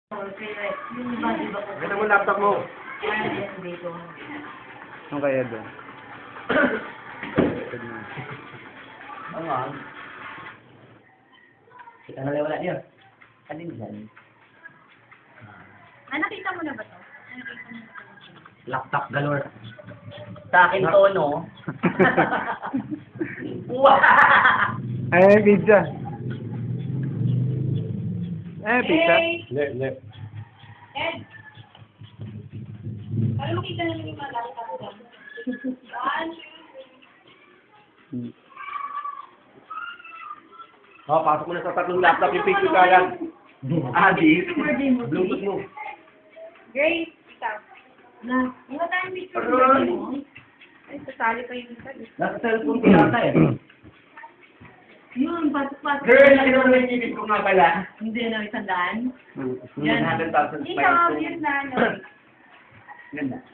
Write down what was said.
Ganda mo laptop mo. Ano kaya doon? Oo nga. Kita na wala niya. Alin dyan? Nakita mo na ba to? Laptop galore. Sa akin tono. Wow! Ay, pizza. Pizza. Hindi. Ed! Para makita namin yung mga laptop ko. 1, 2, 3. Pasok mo na sa tatlong laptop yung picture ka yan. Adi, Bluetooth mo. Grace, ikaw. Na, wala tayong picture ng birthday mo. Ay, sasali pa yung isa. Nasa cellphone ko yata eh. Yun, pasok-pasok. Girl, laki naman yung ibig ko nga pala. Hindi na, 100. 100,000 Ikaw, yun na, no? Ganda.